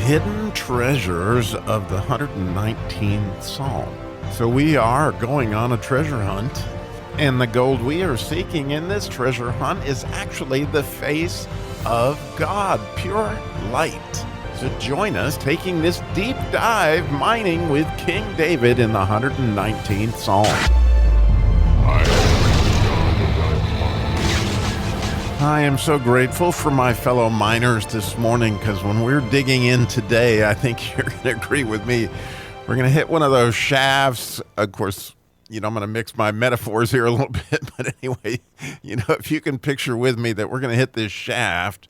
hidden treasures of the 119th Psalm. So we are going on a treasure hunt, and the gold we are seeking in this treasure hunt is actually the face of God, pure light. So join us taking this deep dive mining with King David in the 119th Psalm. I am so grateful for my fellow miners this morning, because when we're digging in today, I think you're going to agree with me. We're going to hit one of those shafts. Of course, I'm going to mix my metaphors here a little bit, but anyway, if you can picture with me that we're going to hit this shaft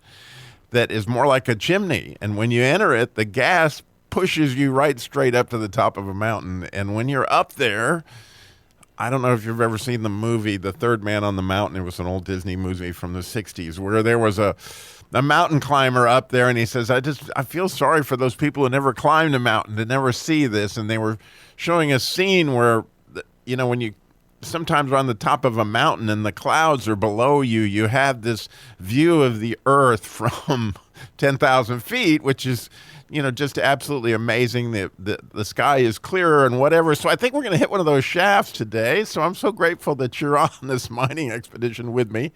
that is more like a chimney. And when you enter it, the gas pushes you right straight up to the top of a mountain. And when you're up there, I don't know if you've ever seen the movie The Third Man on the Mountain. It was an old Disney movie from the 60s where there was a mountain climber up there, and he says, I feel sorry for those people who never climbed a mountain, to never see this. And they were showing a scene where, when you sometimes are on the top of a mountain and the clouds are below you, you have this view of the earth from 10,000 feet, which is just absolutely amazing. The sky is clearer and whatever. So I think we're going to hit one of those shafts today. So I'm so grateful that you're on this mining expedition with me.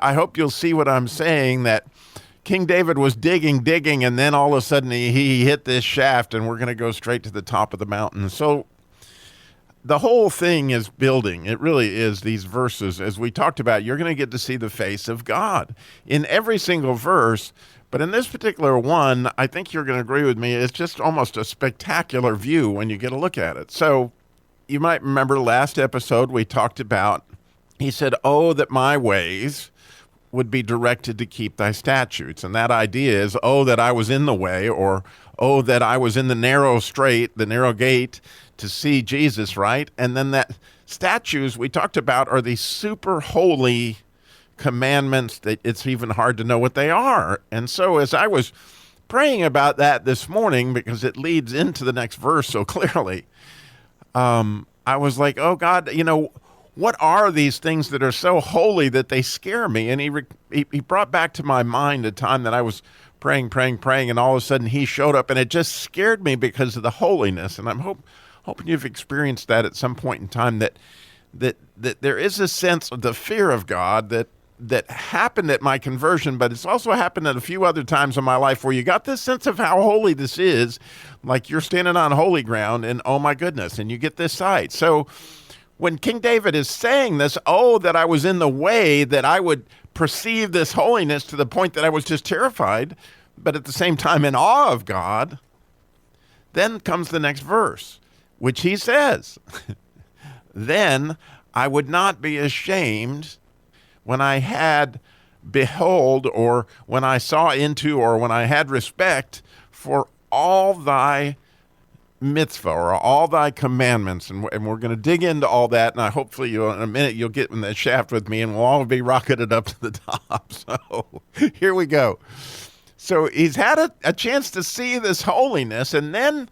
I hope you'll see what I'm saying, that King David was digging, and then all of a sudden he hit this shaft, and we're going to go straight to the top of the mountain. So the whole thing is building. It really is. These verses, as we talked about, you're going to get to see the face of God in every single verse. But in this particular one, I think you're going to agree with me, it's just almost a spectacular view when you get a look at it. So you might remember last episode we talked about, he said, "Oh, that my ways would be directed to keep thy statutes." And that idea is, oh, that I was in the way, or oh, that I was in the narrow gate to see Jesus, right? And then that statutes we talked about are these super holy commandments that it's even hard to know what they are. And so as I was praying about that this morning, because it leads into the next verse so clearly, I was like, oh God, what are these things that are so holy that they scare me? And he brought back to my mind a time that I was praying, and all of a sudden he showed up, and it just scared me because of the holiness. And I'm hoping you've experienced that at some point in time, that there is a sense of the fear of God that happened at my conversion, but it's also happened at a few other times in my life where you got this sense of how holy this is, like you're standing on holy ground, and oh my goodness, and you get this sight. So when King David is saying this, oh, that I was in the way, that I would perceive this holiness to the point that I was just terrified, but at the same time in awe of God, then comes the next verse, which he says, "Then I would not be ashamed when I had behold, or when I saw into, or when I had respect for all thy mitzvah," or all thy commandments. And we're going to dig into all that. And hopefully in a minute you'll get in the shaft with me, and we'll all be rocketed up to the top. So here we go. So he's had a chance to see this holiness, and then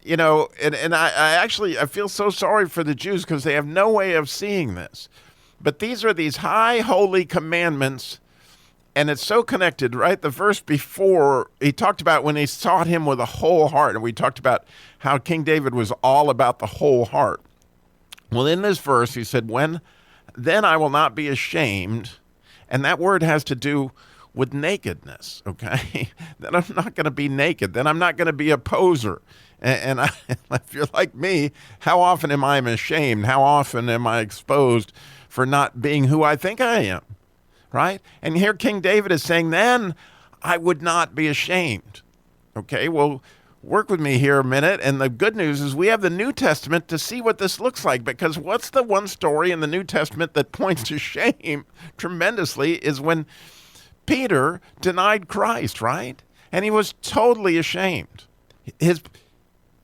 I feel so sorry for the Jews, because they have no way of seeing this. But these are these high holy commandments, and it's so connected, right? The verse before, he talked about when he sought him with a whole heart, and we talked about how King David was all about the whole heart. Well, in this verse, he said, then I will not be ashamed, and that word has to do with nakedness, okay? Then I'm not going to be naked. Then I'm not going to be a poser. And if you're like me, how often am I ashamed? How often am I exposed for not being who I think I am, right? And here King David is saying, then I would not be ashamed. Okay, well, work with me here a minute. And the good news is we have the New Testament to see what this looks like, because what's the one story in the New Testament that points to shame tremendously is when Peter denied Christ, right? And he was totally ashamed.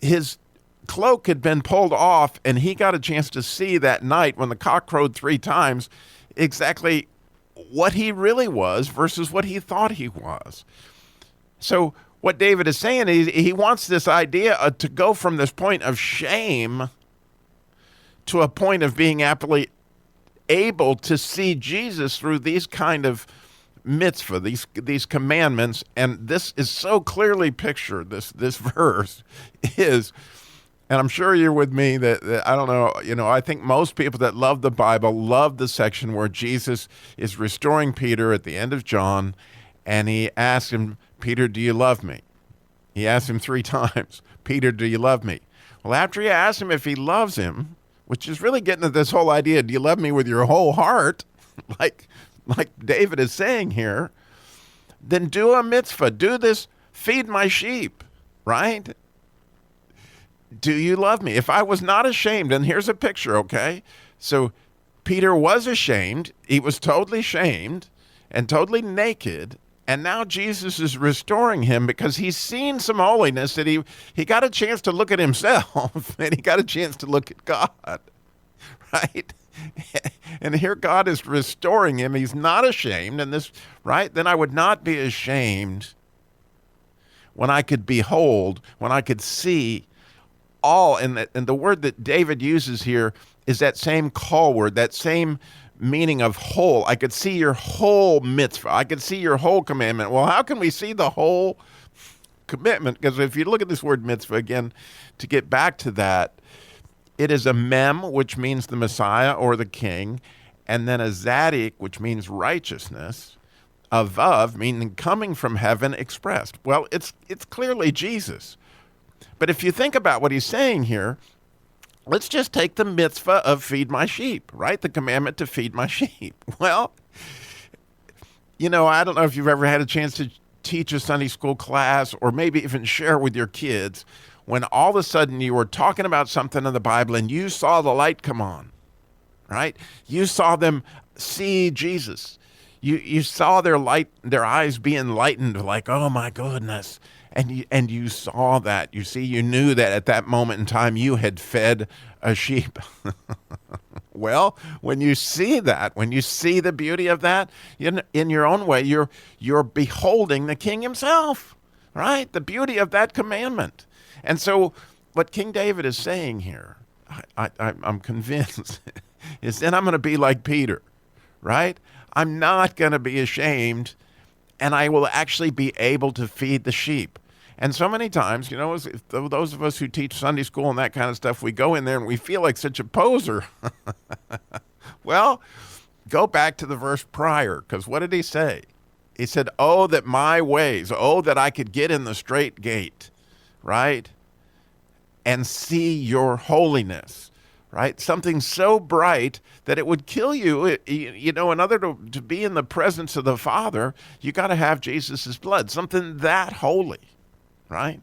His cloak had been pulled off, and he got a chance to see that night when the cock crowed 3 times exactly what he really was versus what he thought he was. So what David is saying is he wants this idea to go from this point of shame to a point of being able to see Jesus through these kind of mitzvah, these commandments, and this is so clearly pictured, this verse is, and I'm sure you're with me that I don't know, I think most people that love the Bible love the section where Jesus is restoring Peter at the end of John, and he asks him, Peter, do you love me? He asks him 3 times, Peter, do you love me? Well, after he asks him if he loves him, which is really getting at this whole idea, do you love me with your whole heart? Like David is saying here, then do a mitzvah. Do this, feed my sheep, right? Do you love me? If I was not ashamed, and here's a picture, okay? So Peter was ashamed. He was totally shamed and totally naked. And now Jesus is restoring him because he's seen some holiness that he got a chance to look at himself and he got a chance to look at God, right? And here God is restoring him. He's not ashamed. And this, right? Then I would not be ashamed when I could behold, when I could see all. And the word that David uses here is that same call word, that same meaning of whole. I could see your whole mitzvah. I could see your whole commandment. Well, how can we see the whole commitment? Because if you look at this word mitzvah again, to get back to that, it is a mem, which means the Messiah or the king, and then a zadik, which means righteousness, a vav, meaning coming from heaven expressed. Well, it's clearly Jesus. But if you think about what he's saying here, let's just take the mitzvah of feed my sheep, right? The commandment to feed my sheep. Well, I don't know if you've ever had a chance to teach a Sunday school class or maybe even share with your kids when all of a sudden you were talking about something in the Bible and you saw the light come on, right? You saw them see Jesus. You saw their eyes be enlightened, like, oh my goodness. And you saw that. You knew that at that moment in time you had fed a sheep. Well, when you see that, when you see the beauty of that, in your own way, you're beholding the King himself, right? The beauty of that commandment. And so what King David is saying here, I'm convinced, is then I'm going to be like Peter, right? I'm not going to be ashamed, and I will actually be able to feed the sheep. And so many times, those of us who teach Sunday school and that kind of stuff, we go in there and we feel like such a poser. Well, go back to the verse prior, because what did he say? He said, oh, that my ways, oh, that I could get in the straight gate, right? And see your holiness, right? Something so bright that it would kill you. In order to be in the presence of the Father, you got to have Jesus's blood, something that holy, right?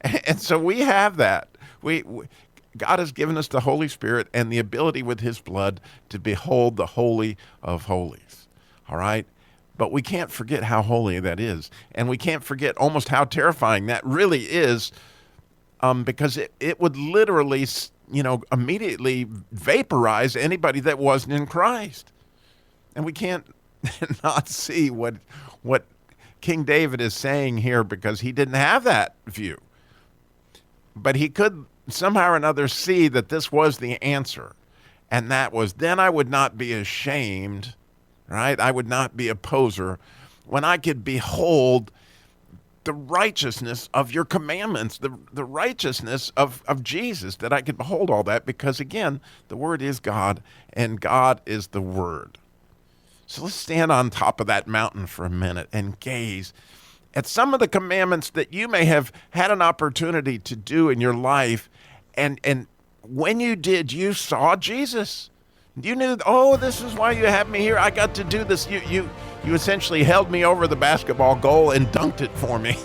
And so we have that. God has given us the Holy Spirit and the ability with his blood to behold the Holy of Holies, all right? But we can't forget how holy that is. And we can't forget almost how terrifying that really is, because it would literally, immediately vaporize anybody that wasn't in Christ. And we can't not see what King David is saying here, because he didn't have that view. But he could somehow or another see that this was the answer. And that was, then I would not be ashamed, right? I would not be a poser when I could behold the righteousness of your commandments, the righteousness of Jesus, that I could behold all that, because again, the Word is God and God is the Word. So let's stand on top of that mountain for a minute and gaze at some of the commandments that you may have had an opportunity to do in your life. And when you did, you saw Jesus. You knew, oh, this is why you have me here. I got to do this. You essentially held me over the basketball goal and dunked it for me.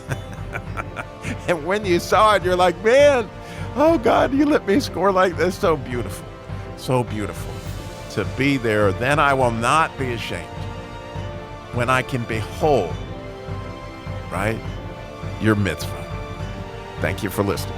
And when you saw it, you're like, man, oh God, you let me score like this. So beautiful. So beautiful to be there. Then I will not be ashamed when I can behold, right, your mitzvah. Thank you for listening.